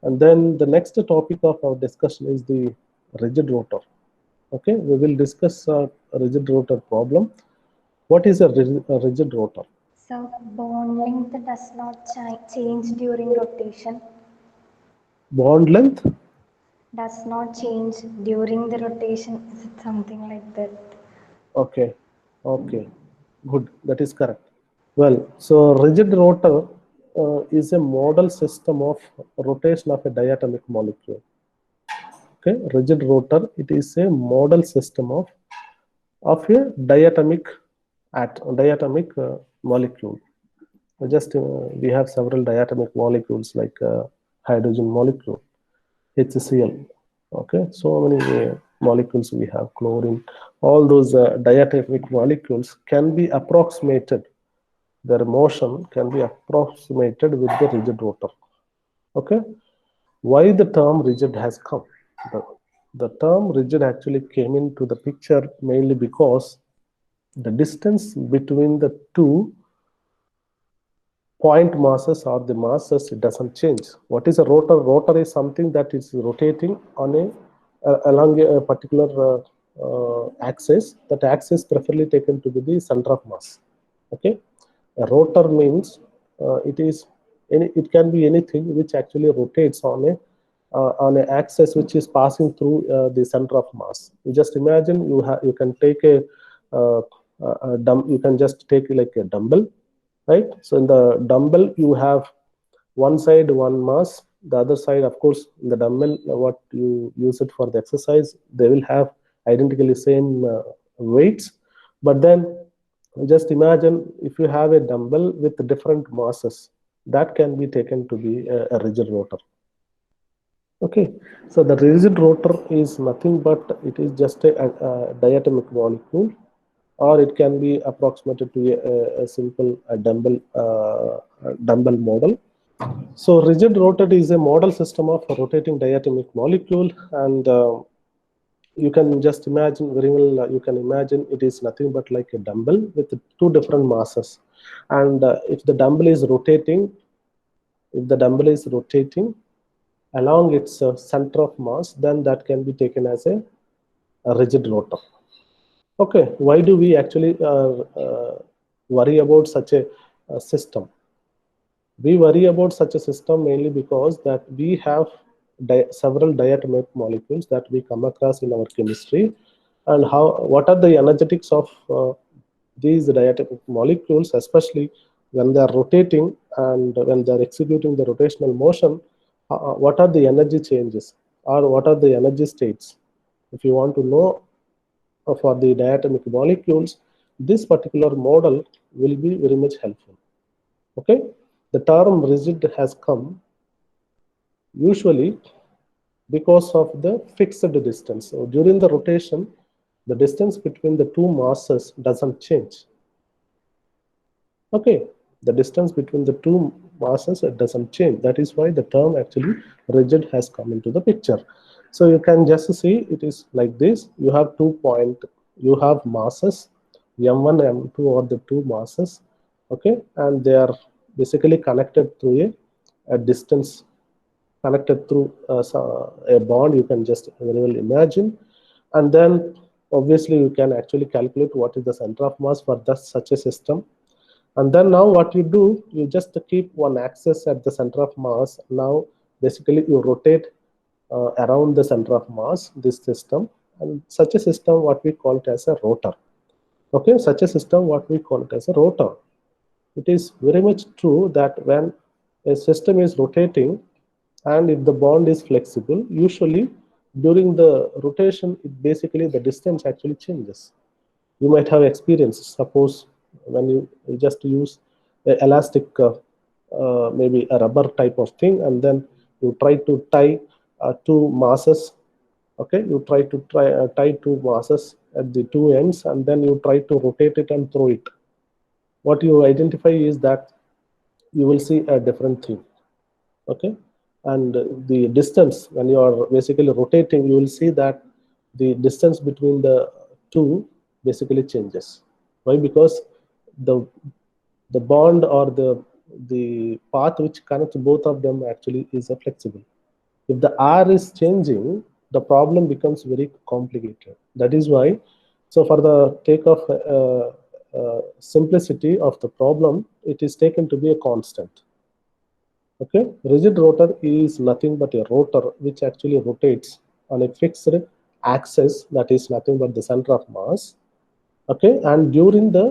And then the next topic of our discussion is the rigid rotor. Okay, we will discuss a rigid rotor problem. What is a rigid rotor? So bond length does not change during rotation. Bond length. Does not change during the rotation. Is it something like that? Okay, okay, good. That is correct. Well, so rigid rotor is a model system of rotation of a diatomic molecule. Okay, rigid rotor. It is a model system of a diatomic molecule. Just we have several diatomic molecules like hydrogen molecule, HCl. Okay, so many molecules we have, chlorine. All those diatomic molecules can be approximated. Their motion can be approximated with the rigid rotor. Okay, why the term rigid has come? The, the term rigid actually came into the picture mainly because the distance between the two point masses or the masses, it doesn't change. What is a rotor? Rotor is something that is rotating on along a particular axis. That axis preferably taken to be the center of mass. Okay, a rotor means it can be anything which actually rotates on an axis which is passing through the center of mass. You just imagine you can take you can just take like a dumbbell, right? So in the dumbbell you have one side one mass, the other side, of course, in the dumbbell what you use it for the exercise, they will have identically same weights. But then just imagine if you have a dumbbell with different masses, that can be taken to be a rigid rotor. Okay, so the rigid rotor is nothing but it is just a diatomic molecule, or it can be approximated to a simple dumbbell model. So rigid rotor is a model system of a rotating diatomic molecule, and you can just imagine very well. You can imagine it is nothing but like a dumbbell with two different masses, and if the dumbbell is rotating, along its center of mass, then that can be taken as a rigid rotor. Okay, why do we actually worry about such a system? We worry about such a system mainly because that we have several diatomic molecules that we come across in our chemistry, and what are the energetics of these diatomic molecules, especially when they are rotating and when they are executing the rotational motion. What are the energy changes, or what are the energy states? If you want to know for the diatomic molecules, this particular model will be very much helpful. Okay, the term rigid has come usually because of the fixed distance. So during the rotation, the distance between the two masses doesn't change. Okay, the distance between the two masses, it doesn't change. That is why the term actually rigid has come into the picture. So you can just see it is like this. You have masses m1 m2 are the two masses. Okay, and they are basically connected through a distance, connected through a bond. You can just very well imagine, and then obviously you can actually calculate what is the center of mass for such a system. And then now what you do, you just keep one axis at the center of mass. Now basically you rotate around the center of mass, this system, and such a system what we call it as a rotor. Okay, such a system what we call it as a rotor. It is very much true that when a system is rotating and if the bond is flexible, usually during the rotation, basically the distance actually changes. You might have experienced, suppose when you just use an elastic, maybe a rubber type of thing, and then you try to tie two masses. Okay, you tie two masses at the two ends, and then you try to rotate it and throw it. What you identify is that you will see a different thing. Okay, and the distance when you are basically rotating, you will see that the distance between the two basically changes. Why? Because the bond or the path which connects both of them actually is flexible. If the R is changing, the problem becomes very complicated. That is why, so for the take of simplicity of the problem, it is taken to be a constant. Okay, rigid rotor is nothing but a rotor which actually rotates on a fixed axis, that is nothing but the center of mass. Okay, and during the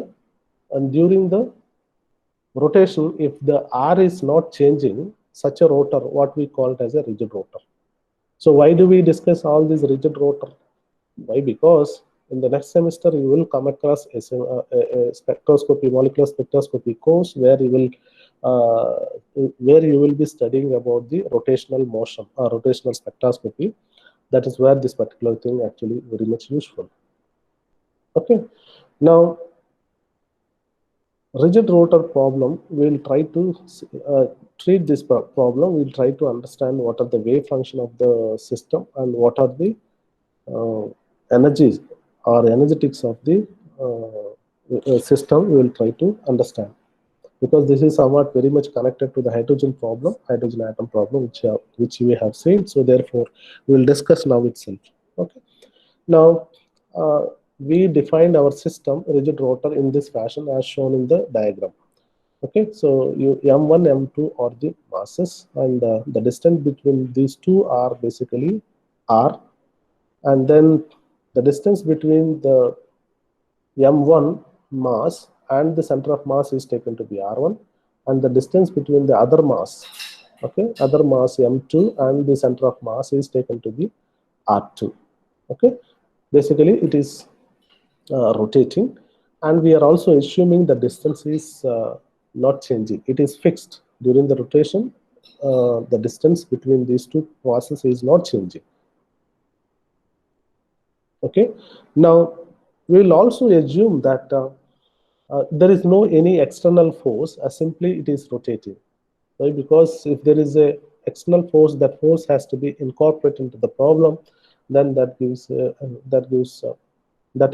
rotation, if the R is not changing, such a rotor, what we call it as a rigid rotor. So why do we discuss all these rigid rotor? Why? Because in the next semester you will come across a spectroscopy, molecular spectroscopy course where you will be studying about the rotational motion or rotational spectroscopy. That is where this particular thing actually very much useful. Okay, now rigid rotor problem, we'll try to uh, treat this problem. We'll try to understand what are the wave function of the system and what are the uh, energies or energetics of the system. We will try to understand, because this is somewhat very much connected to the hydrogen problem, hydrogen atom problem, which we have seen. So therefore we will discuss now itself. Okay, now we defined our system rigid rotor in this fashion as shown in the diagram. Okay, so m1 m2 are the masses, and the distance between these two are basically r, and then the distance between the m1 mass and the center of mass is taken to be r1, and the distance between the other mass, okay, other mass m2 and the center of mass is taken to be r2. Okay, basically it is rotating, and we are also assuming the distance is not changing, it is fixed during the rotation. The distance between these two masses is not changing. Okay, now we will also assume that there is no any external force, simply it is rotating, right? Because if there is a external force, that force has to be incorporated into the problem, then that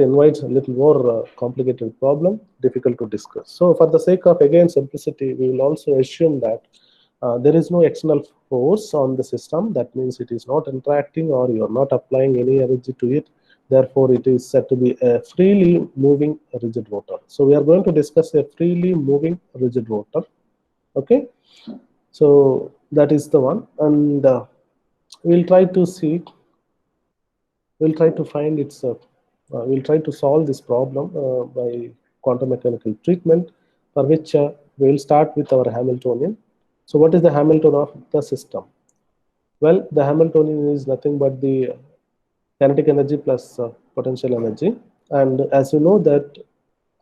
invites a little more complicated problem, difficult to discuss. So for the sake of again simplicity, we will also assume that there is no external force on the system. That means it is not interacting or you are not applying any energy to it. Therefore, it is said to be a freely moving rigid rotor. So we are going to discuss a freely moving rigid rotor. Okay, so that is the one, and we'll try to see, we'll try to find its, we'll try to solve this problem by quantum mechanical treatment, for which we'll start with our Hamiltonian. So what is the Hamiltonian of the system? Well, the Hamiltonian is nothing but the kinetic energy plus potential energy. And as you know that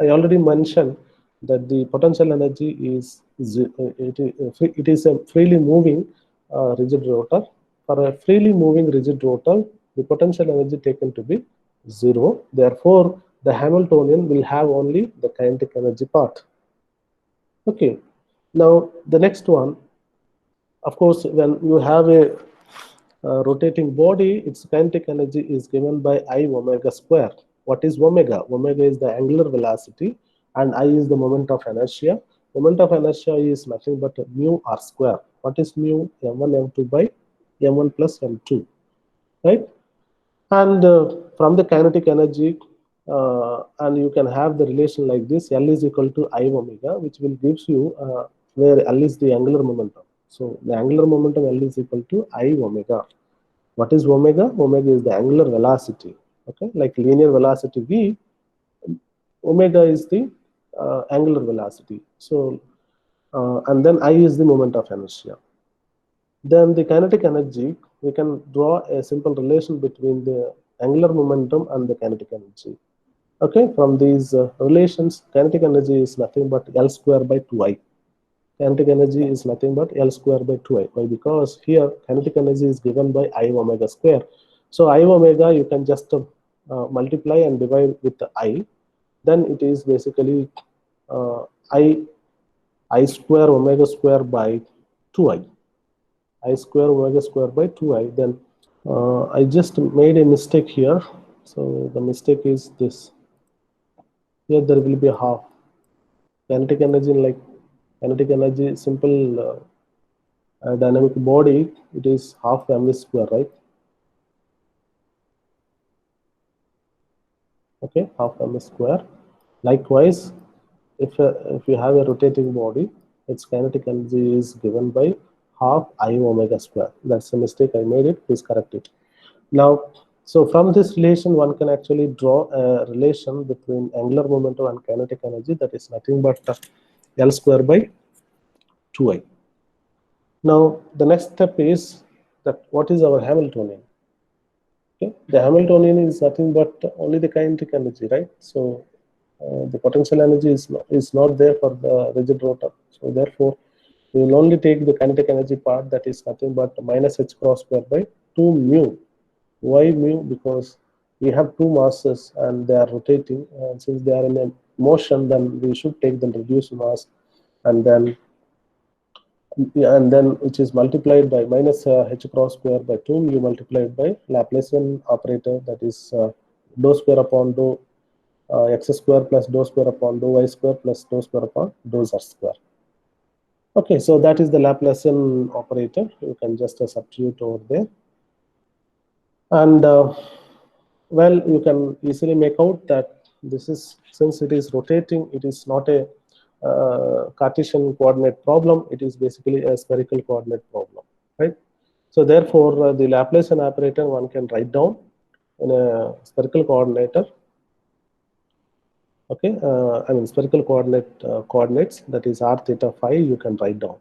I already mentioned that the potential energy is it is a freely moving rigid rotor. For a freely moving rigid rotor, the potential energy taken to be zero. Therefore, the Hamiltonian will have only the kinetic energy part. Okay. Now the next one, of course, when you have a rotating body, its kinetic energy is given by I omega square. What is omega? Omega is the angular velocity, and I is the moment of inertia. Moment of inertia is nothing but mu r square. What is mu? m1 m2 by m1 plus m2, right? And from the kinetic energy, and you can have the relation like this: L is equal to I omega, which will gives you where L is the angular momentum. So the angular momentum L is equal to I omega. What is omega? Omega is the angular velocity. Okay, like linear velocity v, omega is the angular velocity. So and then I is the moment of inertia. Then the kinetic energy, we can draw a simple relation between the angular momentum and the kinetic energy. Okay, from these relations, kinetic energy is nothing but L square by 2I. Kinetic energy is nothing but L square by 2I. Why? Because here kinetic energy is given by I omega square. So I omega you can just multiply and divide with the I. Then it is basically uh, I square omega square by 2I. I square omega square by 2I. Then I just made a mistake here. So the mistake is this. Here there will be a half. Kinetic energy, like kinetic energy, simple dynamic body, it is half mv square, right? Okay, half mv square. Likewise, if you have a rotating body, its kinetic energy is given by half I omega square. That's a mistake I made it. Please correct it. Now, so from this relation, one can actually draw a relation between angular momentum and kinetic energy. That is nothing but L square by 2I. Now, the next step is that what is our Hamiltonian? Okay, the Hamiltonian is nothing but only the kinetic energy, right? So the potential energy is not there for the rigid rotor. So therefore, we will only take the kinetic energy part, that is nothing but minus h cross square by 2 mu. Why mu? Because we have two masses and they are rotating, and since they are in a motion, then we should take the reduced mass, and then which is multiplied by minus h cross square by 2 mu multiplied by Laplacian operator, that is dou square upon dou x square plus dou square upon dou y square plus dou square upon dou z square. Okay, so that is the Laplacian operator. You can just substitute over there, and well, you can easily make out that this is, since it is rotating, it is not a Cartesian coordinate problem. It is basically a spherical coordinate problem, right? So therefore, the Laplacian operator one can write down in a spherical coordinator. Okay, I mean spherical coordinates, that is r theta phi, you can write down.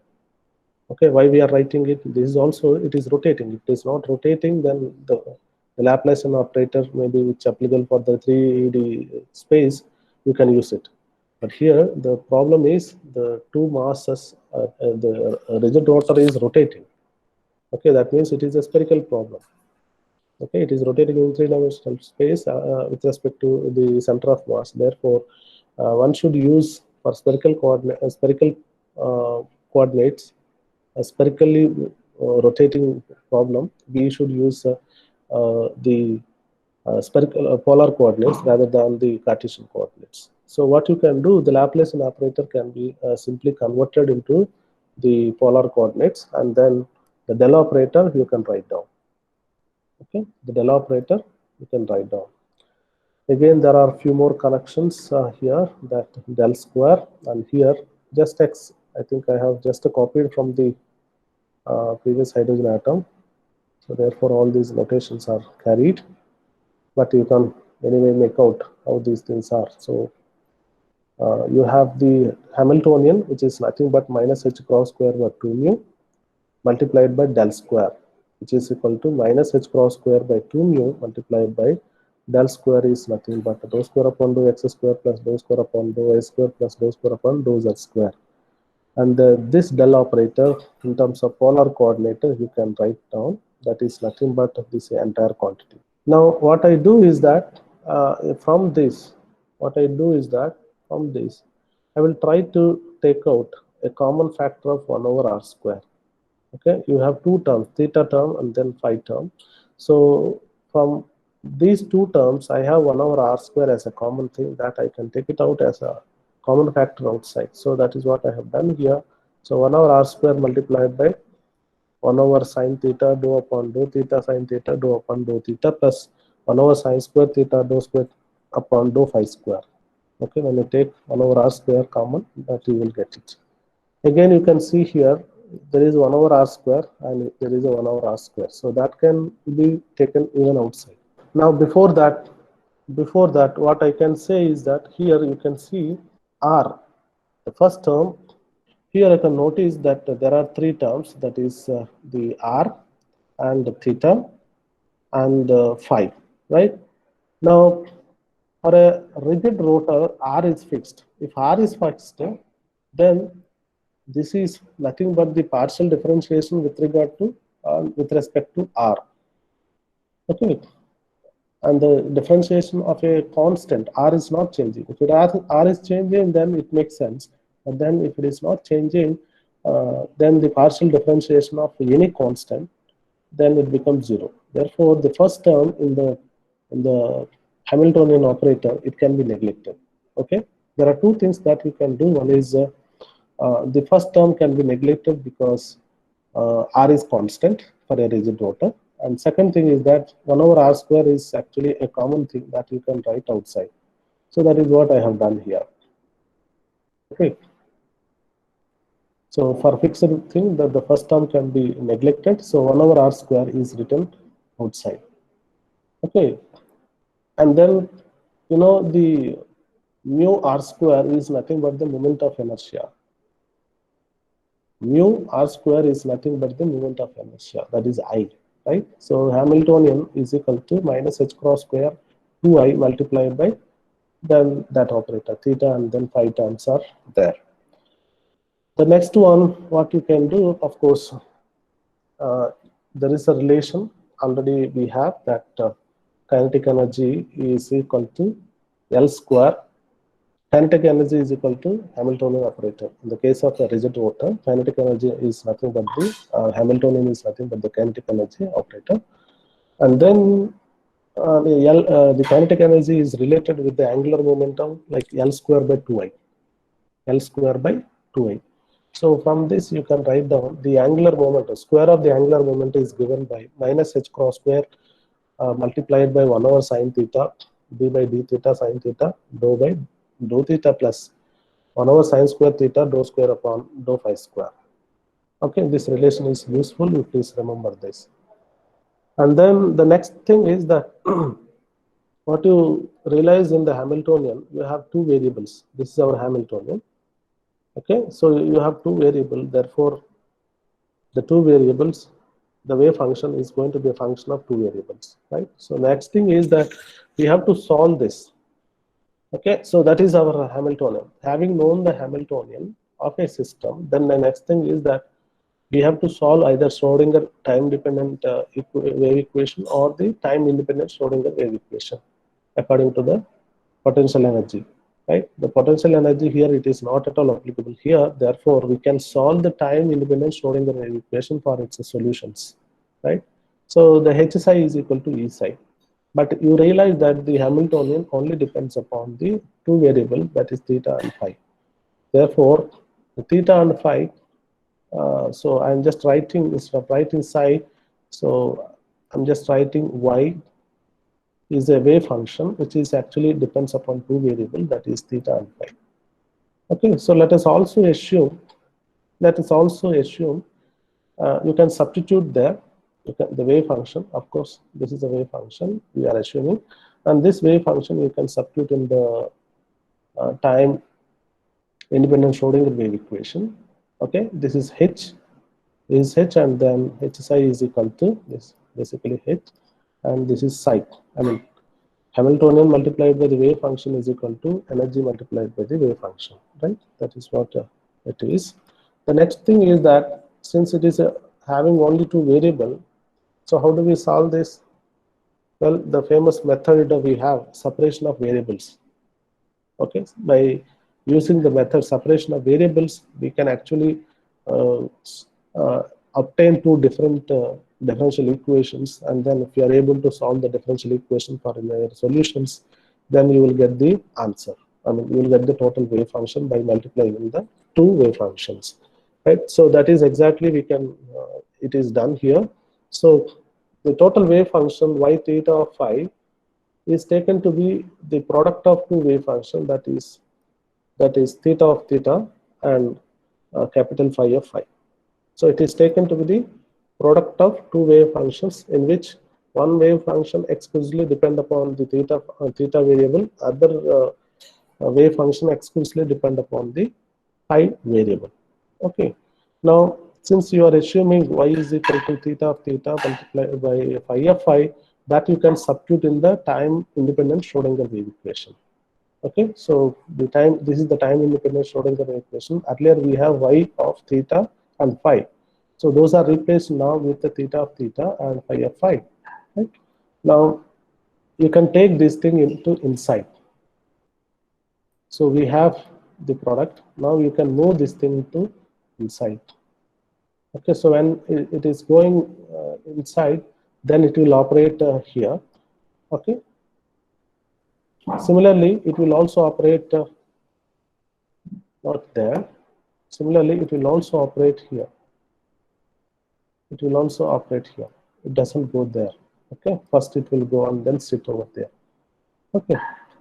Okay, why we are writing it? This is also, it is rotating. If it is not rotating, then the Laplacian operator maybe which applicable for the 3D space, you can use it. But here the problem is the two masses, the rigid rotor is rotating. Okay, that means it is a spherical problem. Okay, it is rotating in three-dimensional space with respect to the center of mass. Therefore, one should use for spherical coordinates, a spherically rotating problem. We should use the spherical polar coordinates rather than the Cartesian coordinates. So what you can do, the Laplacian operator can be simply converted into the polar coordinates, and then the del operator you can write down. Okay, the del operator you can write down. Again, there are a few more connections here, that del square, and here just x. I think I have just copied from the previous hydrogen atom. So therefore, all these notations are carried, but you can anyway make out how these things are. So you have the Hamiltonian, which is nothing but minus h cross square by 2 mu multiplied by del square, which is equal to minus h cross square by 2 mu multiplied by del square is nothing but dou square upon dou x square plus dou square upon dou y square plus dou square upon dou z square. And this del operator in terms of polar coordinator you can write down, that is nothing but this entire quantity. Now what I do is that from this I will try to take out a common factor of 1 over r square. Okay, you have two terms, theta term and then phi term. So from these two terms, I have 1 over r square as a common thing, that I can take it out as a common factor outside. So that is what I have done here. So 1 over r square multiplied by 1 over sine theta dou upon dou theta sine theta dou upon dou theta plus 1 over sine square theta dou square upon dou phi square. Okay, when you take 1 over r square common, that you will get it. Again, you can see here there is 1 over r square and there is a 1 over r square. So that can be taken even outside. Now before that, what I can say is that here you can see r, the first term. Here I can notice that there are three terms, that is the r and theta and phi, right? Now for a rigid rotor, r is fixed. If r is fixed, then this is nothing but the partial differentiation with regard to with respect to r. Okay, and the differentiation of a constant r is not changing. If r is changing, then it makes sense. But then if it is not changing, then the partial differentiation of any constant, then it becomes 0. Therefore, the first term in the Hamiltonian operator, it can be neglected. Okay, there are two things that you can do. One is the first term can be neglected because R is constant for a rigid rotor. And second thing is that 1 over R square is actually a common thing that you can write outside. So that is what I have done here. Okay. So for fixed thing, that the first term can be neglected. So 1 over R square is written outside. Okay. And then, you know, the mu R square is nothing but the moment of inertia. Mu R square is nothing but the moment of inertia, that is I, right? So Hamiltonian is equal to minus h cross square 2I multiplied by then that operator theta, and then phi terms are there. The next one, what you can do, of course, there is a relation already we have that kinetic energy is equal to L square. Kinetic energy is equal to Hamiltonian operator. In the case of a rigid rotor, kinetic energy is nothing but the Hamiltonian is nothing but the kinetic energy operator. And then the kinetic energy is related with the angular momentum, like L square by 2I. L square by 2I. So from this you can write down the angular moment. Square of the angular moment is given by minus h cross square multiplied by 1 over sine theta d by d theta sine theta dou by dou theta plus 1 over sine square theta dou square upon dou phi square. Okay, this relation is useful, you please remember this. And then the next thing is that what you realize in the Hamiltonian, you have two variables. This is our Hamiltonian. Okay, so you have two variables, therefore the two variables, the wave function is going to be a function of two variables, right? So next thing is that we have to solve this. Okay, so that is our Hamiltonian. Having known the Hamiltonian of a system, then the next thing is that we have to solve either Schrodinger time-dependent wave equation or the time-independent Schrodinger wave equation according to the potential energy, right? The potential energy here, it is not at all applicable here. Therefore, we can solve the time-independent Schrodinger wave equation for its solutions, right? So the HSI is equal to E psi. But you realize that the Hamiltonian only depends upon the two variables, that is theta and phi. Therefore, the theta and phi, so I'm just writing, instead of writing psi, so I'm just writing y is a wave function which is actually depends upon two variables, that is theta and phi. Okay, so let us also assume, you can substitute there the wave function. Of course, this is a wave function we are assuming, and this wave function you can substitute in the time independent Schrodinger wave equation. Okay, this is h, and then psi is equal to this, basically h, and this is psi. I mean, Hamiltonian multiplied by the wave function is equal to energy multiplied by the wave function, right? That is what it is. The next thing is that since it is having only two variables, so how do we solve this? Well, the famous method that we have, separation of variables. Okay, by using the method separation of variables, we can actually obtain two different differential equations, and then if you are able to solve the differential equation for their solutions, then you will get the answer. I mean, you will get the total wave function by multiplying the two wave functions, right? So that is exactly we can, it is done here. So the total wave function y theta of phi is taken to be the product of two wave function, that is theta of theta and capital phi of phi. So it is taken to be the product of two wave functions in which one wave function exclusively depend upon the theta variable, other wave function exclusively depend upon the phi variable. Okay. Now, since you are assuming y is equal to theta of theta multiplied by phi of phi, that you can substitute in the time independent Schrodinger wave equation. Okay, so the time, this is the time independent Schrodinger wave equation. Earlier we have y of theta and phi. So those are replaced now with the theta of theta and phi of phi. Right? Now you can take this thing into inside. So we have the product. Now you can move this thing to inside. Okay, so when it is going inside, then it will operate here. Okay. Similarly, it will also operate not there. Similarly, it will also operate here. it will also operate here. It doesn't go there. Okay, first it will go and then sit over there. Okay,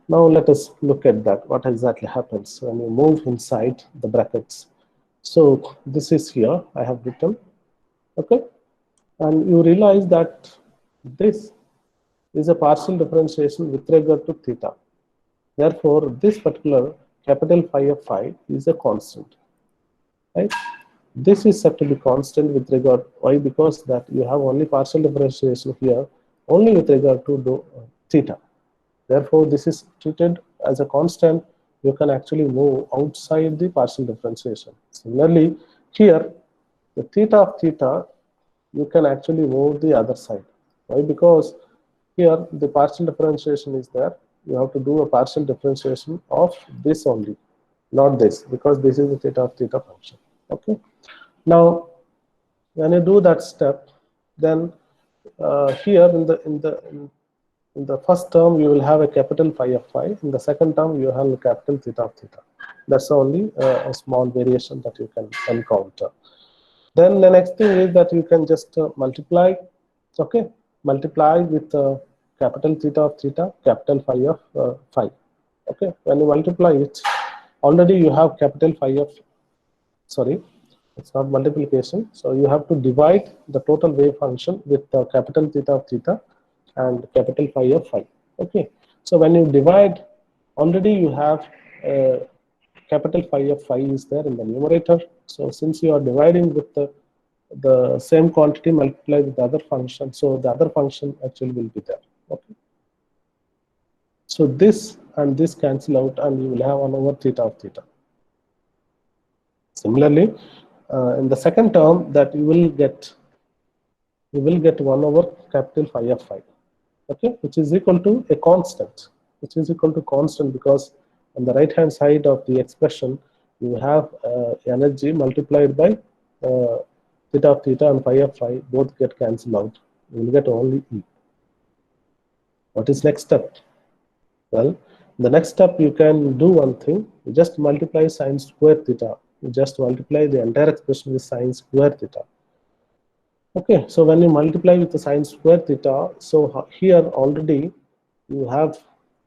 now let us look at that. What exactly happens when you move inside the brackets? So this is here, I have written. Okay, and you realize that this is a partial differentiation with regard to theta. Therefore, this particular capital phi of phi is a constant, right? This is said to be constant with regard, why? Because that you have only partial differentiation here, only with regard to theta. Therefore, this is treated as a constant. You can actually move outside the partial differentiation. Similarly, here, the theta of theta, you can actually move the other side. Why? Because here the partial differentiation is there. You have to do a partial differentiation of this only, not this, because this is the theta of theta function. Okay. Now, when you do that step, then here in the first term you will have a capital phi of phi. In the second term you have a capital theta of theta. That's only a small variation that you can encounter. Then the next thing is that you can just multiply, okay, multiply with capital theta of theta, capital phi of phi. Okay, when you multiply it, already you have capital phi of, sorry, it's not multiplication. So you have to divide the total wave function with capital theta of theta and capital phi of phi. Okay, so when you divide, already you have capital phi of phi is there in the numerator. So since you are dividing with the same quantity multiplied with the other function, so the other function actually will be there. Okay, so this and this cancel out, and you will have 1 over theta of theta. Similarly, in the second term, that you will get 1 over capital phi of phi, okay, which is equal to a constant, which is equal to constant, because on the right hand side of the expression you have energy multiplied by theta of theta and phi of phi, both get cancelled out. You will get only E. What is next step? Well, the next step, you can do one thing. You just multiply sine square theta. You just multiply the entire expression with sine square theta. Okay, so when you multiply with the sine square theta, so here already you have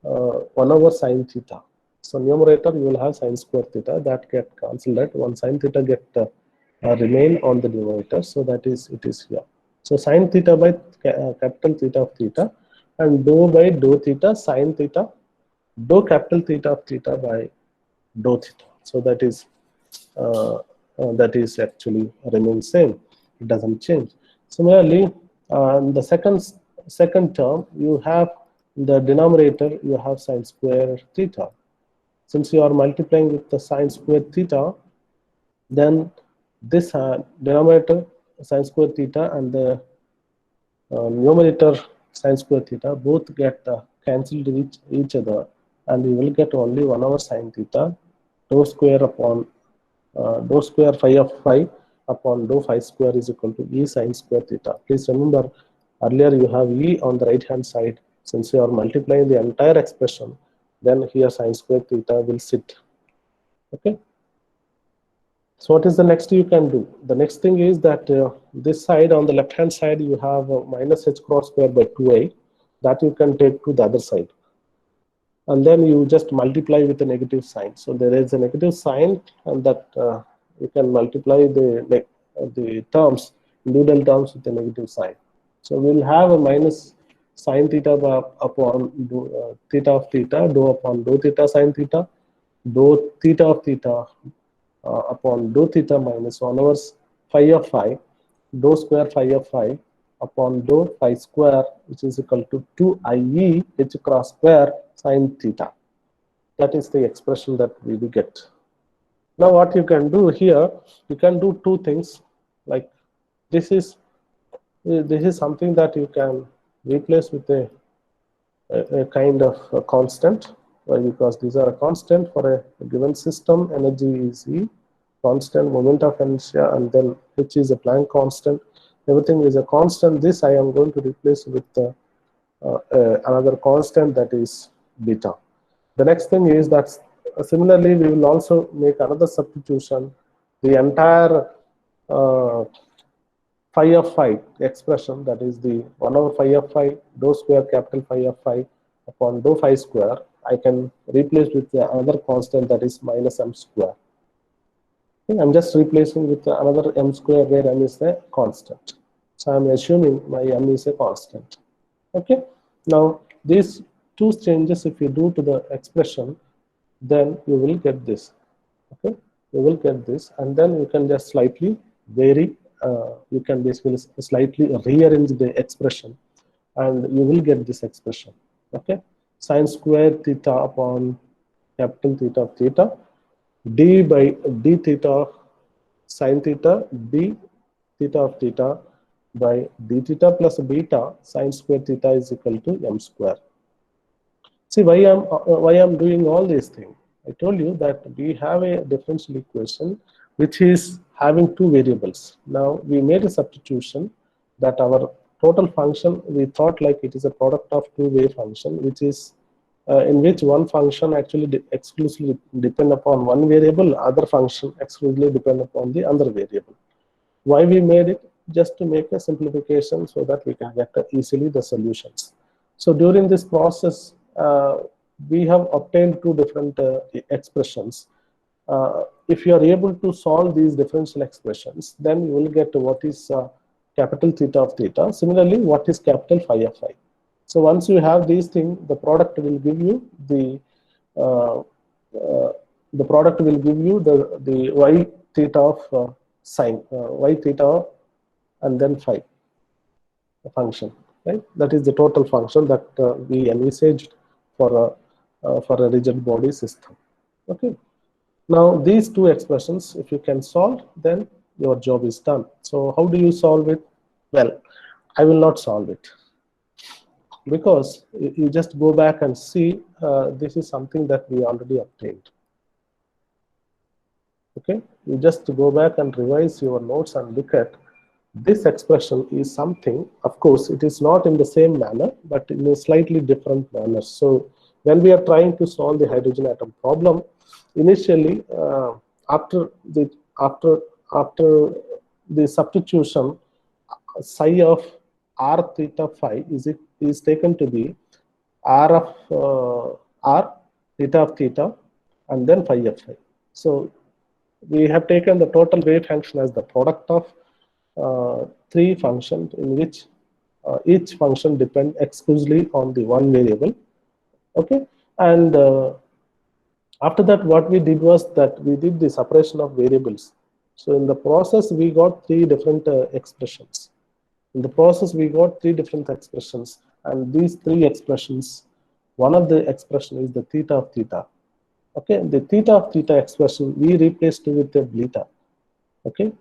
1 over sine theta. So numerator you will have sine square theta, that get cancelled out. One sine theta get remain on the numerator, so that is, it is here. So sine theta by capital theta of theta, and dou by dou theta sine theta, dou capital theta of theta by dou theta. So that is actually remains same. It doesn't change. Similarly, the second term, you have the denominator, you have sine square theta. Since you are multiplying with the sine square theta, then this denominator sine square theta and the numerator sine square theta both get cancelled with each other, and you will get only 1 over sine theta dou square upon dou square phi of phi upon dou phi square is equal to E sine square theta. Please remember, earlier you have E on the right hand side. Since you are multiplying the entire expression, then here sine square theta will sit. Okay. So what is the next you can do? The next thing is that this side, on the left hand side, you have minus h cross square by 2a, that you can take to the other side, and then you just multiply with a negative sign. So there is a negative sign, and that you can multiply the terms, individual terms, with a negative sign. So we'll have a minus sine theta upon theta of theta, dou upon dou theta sine theta, dou theta of theta upon dou theta minus 1 over phi of phi, dou square phi of phi upon dou phi square, which is equal to 2ie h cross square sine theta. That is the expression that we will get. Now what you can do here, you can do two things. Like this is something that you can replace with a kind of a constant. Why? Because these are a constant for a given system. Energy is E, constant, moment of inertia, and then which is a Planck constant. Everything is a constant. This I am going to replace with another constant, that is beta. The next thing is that similarly we will also make another substitution. The entire phi of phi expression, that is the 1 over phi of phi dou square capital phi of phi upon dou phi square, I can replace with the another constant, that is minus m square. Okay, I'm just replacing with another m square where m is the constant. So I'm assuming my m is a constant. Okay, now these two changes if you do to the expression, then you will get this. Okay, you will get this, and then you can just slightly vary. You can basically slightly rearrange the expression, and you will get this expression. Okay, sine square theta upon capital theta of theta d by d theta of sine theta d theta of theta by d theta plus beta sine square theta is equal to m square. See why I'm doing all these things. I told you that we have a differential equation which is having two variables. Now we made a substitution that our total function, we thought like it is a product of two wave function, which is in which one function actually exclusively depend upon one variable, other function exclusively depend upon the other variable. Why we made it? Just to make a simplification so that we can get easily the solutions. So during this process, we have obtained two different expressions. If you are able to solve these differential expressions, then you will get what is capital theta of theta. Similarly, what is capital phi of phi. So once you have these things, the product will give you uh, the y theta of sine y theta and then phi function, right? That is the total function that we envisaged for a rigid body system. Okay. Now these two expressions, if you can solve, then your job is done. So how do you solve it? Well, I will not solve it, because you just go back and see this is something that we already obtained. Okay, you just go back and revise your notes and look at this expression is something. Of course, it is not in the same manner, but in a slightly different manner. So when we are trying to solve the hydrogen atom problem, initially after the after after the substitution, psi of r theta phi is taken to be r of r theta of theta and then phi of phi. So we have taken the total wave function as the product of three functions in which each function depends exclusively on the one variable. Okay, and after that what we did was that we did the separation of variables. So in the process we got three different expressions. In the process we got three different expressions, and these three expressions, one of the expression is the theta of theta. Okay, the theta of theta expression we replaced with the beta. Okay,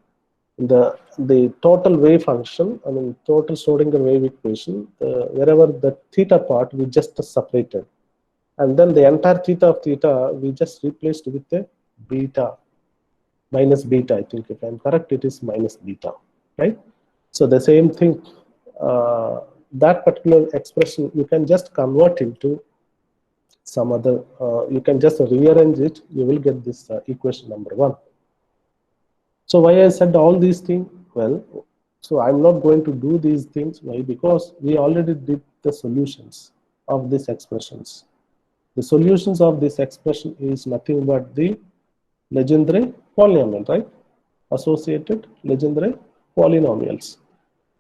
the total wave function, I mean total Schrodinger wave equation, wherever the theta part we just separated, and then the entire theta of theta we just replaced with the beta, minus beta. I think if I'm correct, it is minus beta, right? So the same thing, that particular expression you can just convert into some other, you can just rearrange it, you will get this equation number 1. So why I said all these things? Well, so I'm not going to do these things. Why? Because we already did the solutions of these expressions. The solutions of this expression is nothing but the Legendre polynomial, right? Associated Legendre polynomials.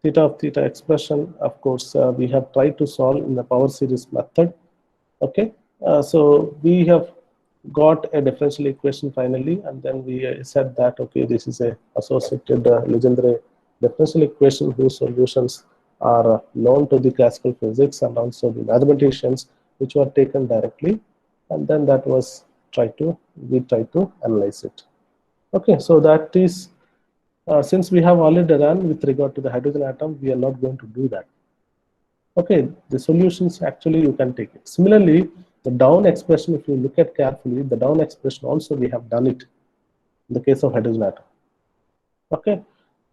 Theta of theta expression, of course, we have tried to solve in the power series method. Okay, so we have got a differential equation finally, and then we said that okay, this is a associated Legendre differential equation whose solutions are known to the classical physics and also the mathematicians, which were taken directly, and then that was we tried to analyze it. Okay, so that is since we have already done with regard to the hydrogen atom, we are not going to do that. Okay, the solutions actually you can take it. Similarly, the down expression, if you look at carefully, the down expression also we have done it in the case of hydrogen atom. Okay,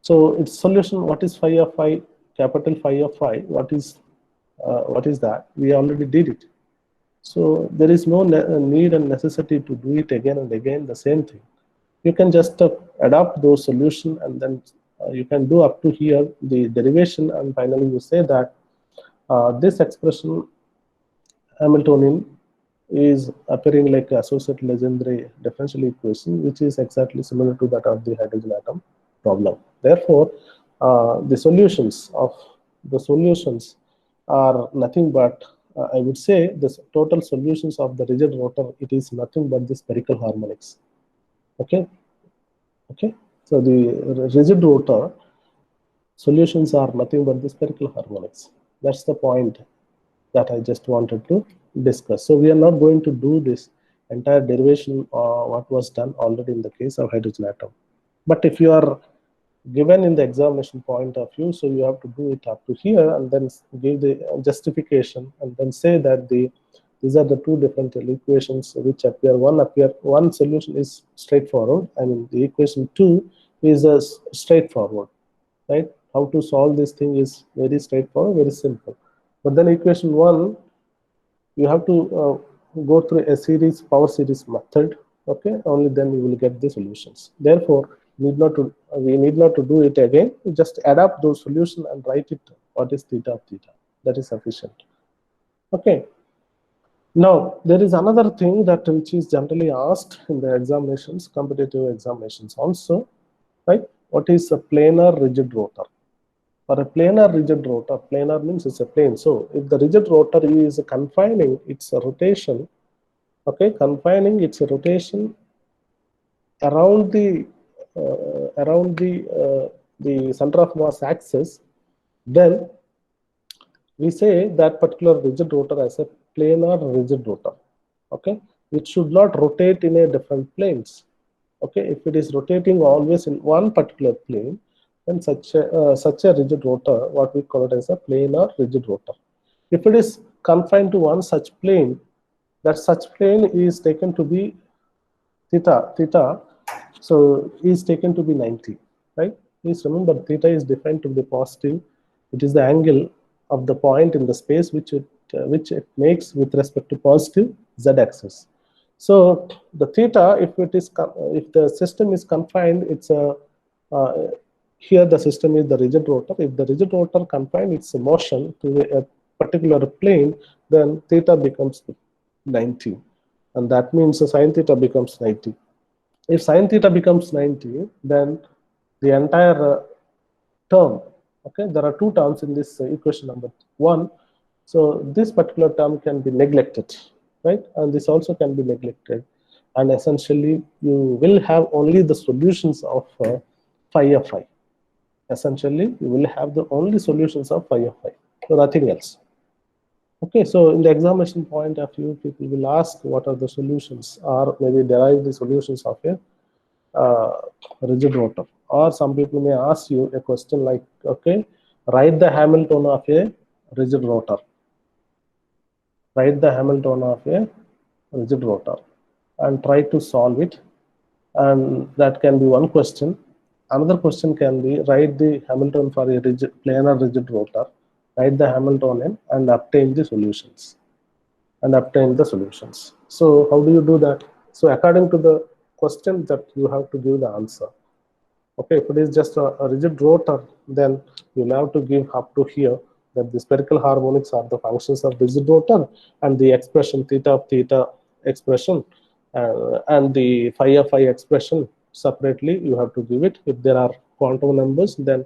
so its solution, what is phi of phi, capital phi of phi, what is that? We already did it. So there is no need and necessity to do it again and again, the same thing. You can just adopt those solutions and then you can do up to here the derivation, and finally you say that this expression Hamiltonian is appearing like associated Legendre differential equation, which is exactly similar to that of the hydrogen atom problem. Therefore, the solutions are nothing but I would say the total solutions of the rigid rotor, it is nothing but the spherical harmonics. Okay, okay. So the rigid rotor solutions are nothing but the spherical harmonics. That's the point that I just wanted to discuss. So we are not going to do this entire derivation what was done already in the case of hydrogen atom. But if you are given in the examination point of view, so you have to do it up to here and then give the justification and then say that these are the two differential equations which appear. One solution is straightforward. I mean the equation 2 is a straightforward, right? How to solve this thing is very straightforward, very simple. But then equation 1, you have to go through a power series method. Okay, only then you will get the solutions. Therefore, we need not to do it again. We just adapt those solutions and write it. What is theta of theta? That is sufficient. Okay. Now there is another thing that which is generally asked in the examinations, competitive examinations also, right? What is a planar rigid rotor? For a planar rigid rotor, planar means it's a plane. So if the rigid rotor is confining its rotation, okay, confining its rotation around the center of mass axis, then we say that particular rigid rotor as a planar rigid rotor. Okay, it should not rotate in a different planes. Okay, if it is rotating always in one particular plane, then such a rigid rotor, what we call it as a planar rigid rotor. If it is confined to one such plane, that such plane is taken to be theta, so is taken to be 90, right? Please remember theta is defined to be positive. It is the angle of the point in the space which it makes with respect to positive z-axis. So the theta, if the system is confined, it's a here the system is the rigid rotor. If the rigid rotor confined its motion to a particular plane, then theta becomes 90, and that means the sine theta becomes 90. If sine theta becomes 90, then the entire term, okay, there are two terms in this equation number 1. So this particular term can be neglected, right? And this also can be neglected. And essentially, you will have only the solutions of phi of phi. Essentially, you will have the only solutions of phi of phi, so nothing else. Okay, so in the examination point of view, people will ask what are the solutions, or maybe derive the solutions of a rigid rotor. Or some people may ask you a question like, okay, write the Hamilton of a rigid rotor. Write the Hamilton of a rigid rotor and try to solve it. And that can be one question. Another question can be write the Hamilton for a planar rigid rotor, write the Hamiltonian and obtain the solutions. So how do you do that? So according to the question that you have to give the answer. Okay, if it is just a rigid rotor, then you'll have to give up to here that the spherical harmonics are the functions of rigid rotor, and the expression theta of theta expression and the phi of phi expression separately you have to give it. If there are quantum numbers, then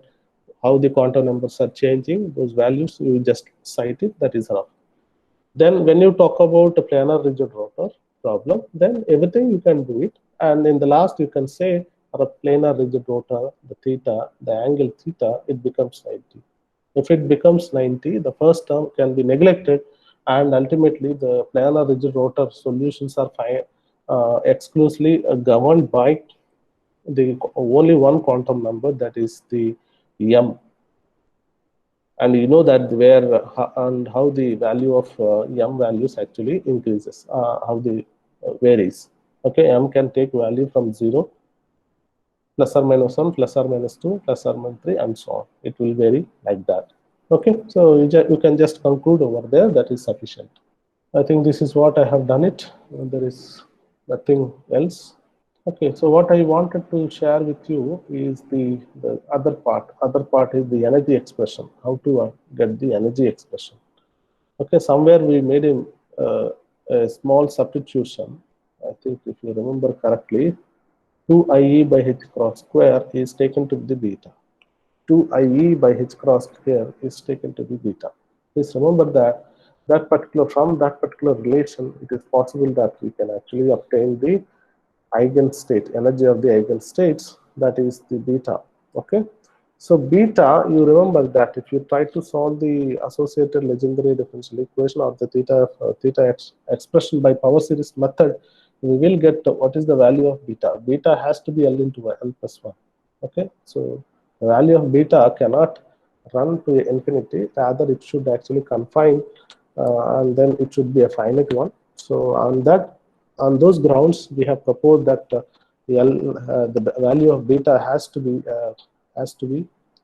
how the quantum numbers are changing, those values you just cite it, that is enough. Then when you talk about a planar rigid rotor problem, then everything you can do it, and in the last you can say for a planar rigid rotor, the theta, the angle theta, it becomes 90. If it becomes 90, the first term can be neglected, and ultimately the planar rigid rotor solutions are exclusively governed by the only one quantum number, that is the m. And you know that where and how the value of m values actually increases, how the varies. Okay, m can take value from 0, plus or minus 1, plus or minus 2, plus or minus 3, and so on. It will vary like that. Okay, so you can just conclude over there, that is sufficient. I think this is what I have done it. There is nothing else. Okay, so what I wanted to share with you is the other part. Other part is the energy expression. How to get the energy expression. Okay, somewhere we made a small substitution. I think if you remember correctly, 2IE by H cross square is taken to be the beta. 2IE by H cross square is taken to be beta. Please remember that from that particular relation, it is possible that we can actually obtain the eigenstate, energy of the eigenstates, that is the beta. Okay, so beta, you remember that if you try to solve the associated legendary differential equation or the theta expression by power series method, we will get what is the value of beta. Beta has to be L into L plus 1. Okay, so the value of beta cannot run to infinity, rather it should actually confine, and then it should be a finite one. So on those grounds, we have proposed that the value of beta has to be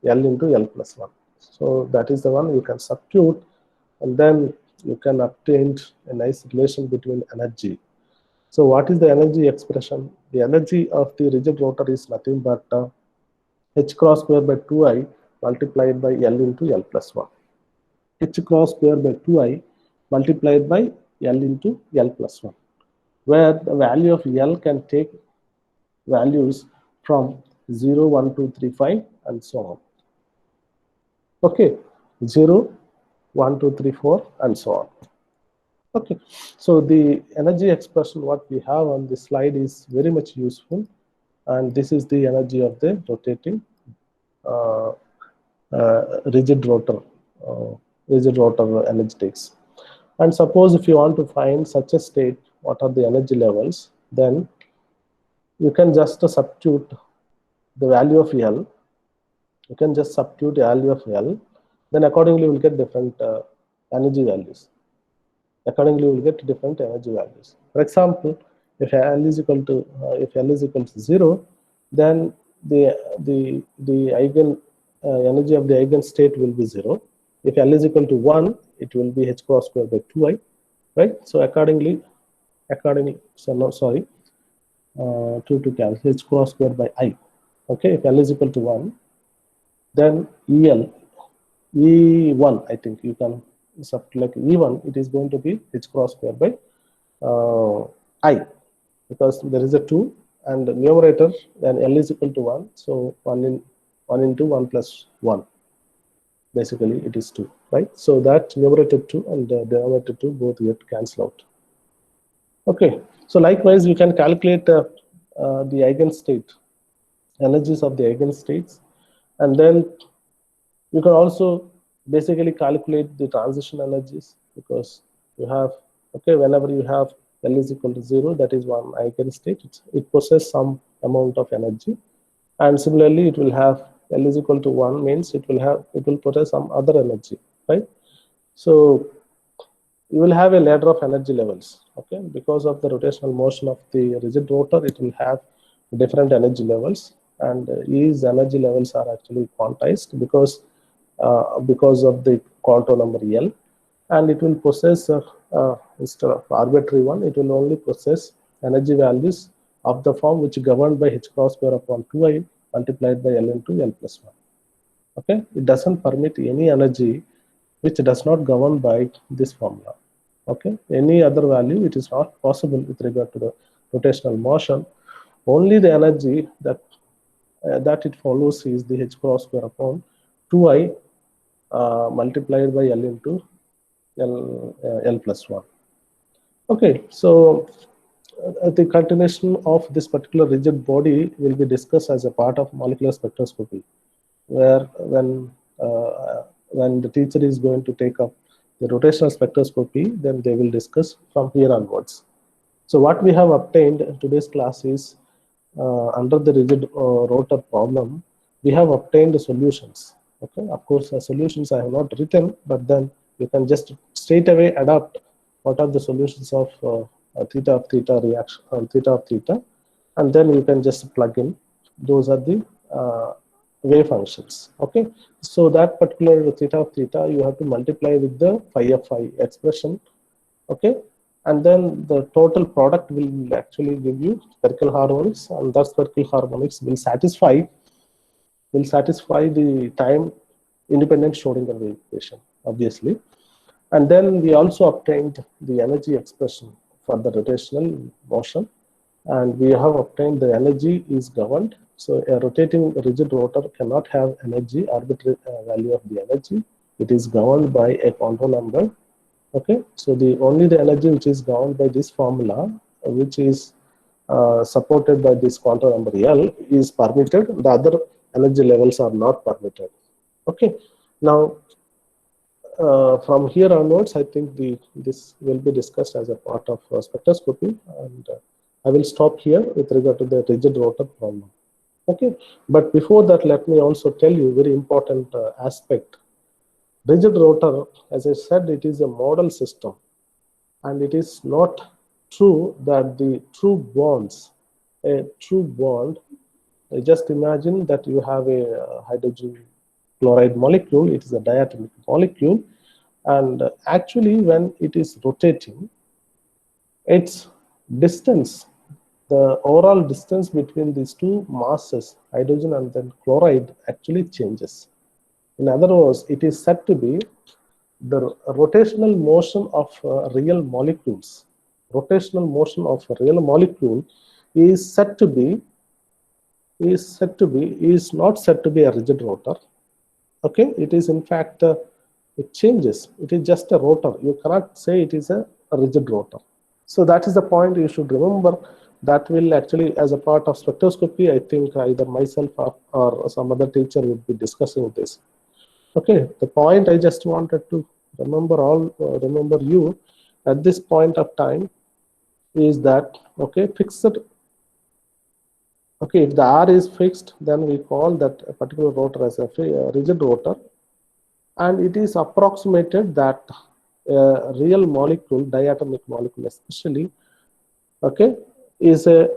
L into L plus 1. So that is the one you can substitute, and then you can obtain a nice relation between energy. So what is the energy expression? The energy of the rigid rotor is nothing but h cross square by 2I multiplied by L into L plus 1. H cross square by 2I multiplied by L into L plus 1, where the value of L can take values from 0, 1, 2, 3, 5, and so on. Okay, 0, 1, 2, 3, 4, and so on. Okay, so the energy expression what we have on this slide is very much useful, and this is the energy of the rotating uh, rigid rotor, uh, energetics. And suppose if you want to find such a state, what are the energy levels, then you can just substitute the value of L. You can just substitute the value of L, then accordingly you will get different energy values. Accordingly, you will get different energy values. For example, if L is equal to 0, then the eigen energy of the eigenstate will be 0. If L is equal to 1, it will be h cross square by 2I, right? So accordingly, so no, sorry, 2 to cancel, h cross square by I. Okay, if L is equal to 1, then E1, I think you can subtract E1, it is going to be h cross square by I, because there is a 2 and numerator, then L is equal to 1, so 1 into 1 plus 1, basically it is 2, right? So that numerator 2 and denominator 2 both get cancelled out. Okay, so likewise we can calculate the eigenstate, energies of the eigenstates, and then you can also basically calculate the transition energies, because you have, okay, whenever you have L is equal to 0, that is one eigenstate, it possesses some amount of energy, and similarly it will have L is equal to 1 means it will possess some other energy, right? So you will have a ladder of energy levels, okay? Because of the rotational motion of the rigid rotor, it will have different energy levels, and these energy levels are actually quantized because of the quantum number L, and it will possess instead of arbitrary one, it will only possess energy values of the form which governed by h cross square upon 2I multiplied by L into L plus 1. Okay, it doesn't permit any energy which does not govern by this formula. Okay, any other value, it is not possible with regard to the rotational motion. Only the energy that it follows is the h cross square upon 2I multiplied by L into L plus 1. Okay, so the continuation of this particular rigid body will be discussed as a part of molecular spectroscopy, where when the teacher is going to take up the rotational spectroscopy, then they will discuss from here onwards. So what we have obtained in today's class is under the rigid rotor problem, we have obtained the solutions. Okay, of course, the solutions I have not written, but then you can just straight away adapt what are the solutions of theta of theta reaction, theta of theta, and then you can just plug in. Those are the wave functions. Okay, so that particular theta of theta you have to multiply with the phi of phi expression. Okay, and then the total product will actually give you spherical harmonics, and that spherical harmonics will satisfy the time independent Schrodinger wave equation, obviously. And then we also obtained the energy expression for the rotational motion, and we have obtained the energy is governed. So a rotating rigid rotor cannot have energy, arbitrary value of the energy. It is governed by a quantum number. Okay, so the energy which is governed by this formula, which is supported by this quantum number L, is permitted. The other energy levels are not permitted. Okay, now from here onwards, I think this will be discussed as a part of spectroscopy, and I will stop here with regard to the rigid rotor problem. Okay, but before that, let me also tell you very important aspect. Rigid rotor, as I said, it is a model system, and it is not true that the true bonds, a true bond, just imagine that you have a hydrogen chloride molecule, it is a diatomic molecule, and actually when it is rotating, its distance, the overall distance between these two masses, hydrogen and then chloride, actually changes. In other words, it is said to be the rotational motion of real molecules. Rotational motion of a real molecule is said to be is not said to be a rigid rotor. Okay, it is in fact it changes. It is just a rotor. You cannot say it is a rigid rotor. So that is the point you should remember. That will actually, as a part of spectroscopy, I think either myself or some other teacher would be discussing this. Okay, the point I just wanted to remember you at this point of time is that, okay, fixed. Okay, if the R is fixed, then we call that a particular rotor as a rigid rotor, and it is approximated that a real molecule, diatomic molecule especially, okay, is a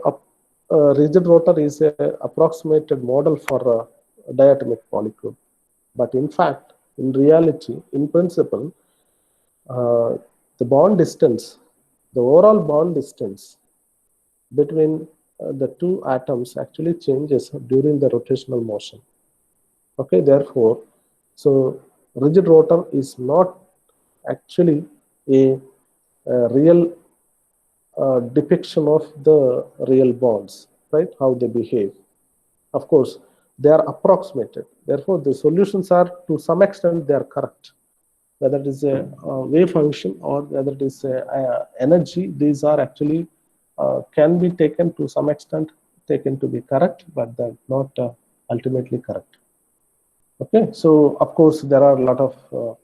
rigid rotor is a approximated model for a diatomic molecule. But in fact, in reality, in principle, the bond distance, the overall bond distance between the two atoms actually changes during the rotational motion. Okay, therefore, so rigid rotor is not actually a real depiction of the real bonds, right? How they behave. Of course, they are approximated. Therefore, the solutions are, to some extent, they are correct. Whether it is a wave function or whether it is a energy, these are actually can be taken to some extent taken to be correct, but they're not ultimately correct. Okay, so of course there are a lot of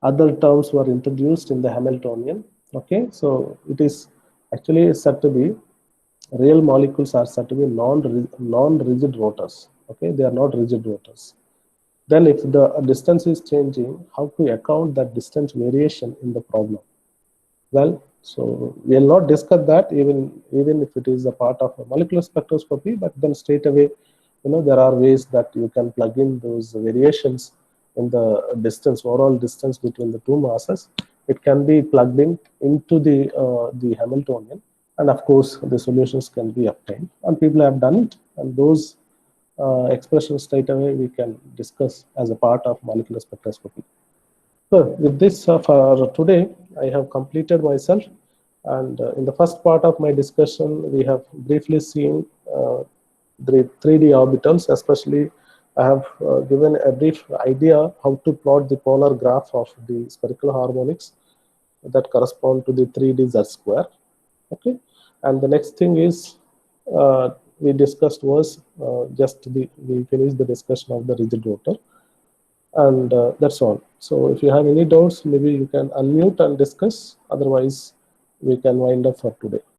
other terms were introduced in the Hamiltonian. Okay, so it is actually said to be real molecules are said to be non-rigid rotors. Okay, they are not rigid rotors. Then if the distance is changing, how to account that distance variation in the problem? Well, so we will not discuss that even if it is a part of a molecular spectroscopy, but then straight away, there are ways that you can plug in those variations in the distance, overall distance between the two masses. It can be plugged in into the Hamiltonian, and of course the solutions can be obtained, and people have done it, and those expressions straight away we can discuss as a part of molecular spectroscopy. So with this for today, I have completed myself, and in the first part of my discussion, we have briefly seen the 3D orbitals. Especially, I have given a brief idea how to plot the polar graph of the spherical harmonics that correspond to the 3D Z square. Okay, and the next thing is we discussed was we finished the discussion of the rigid rotor, and that's all. So if you have any doubts, maybe you can unmute and discuss. Otherwise, we can wind up for today.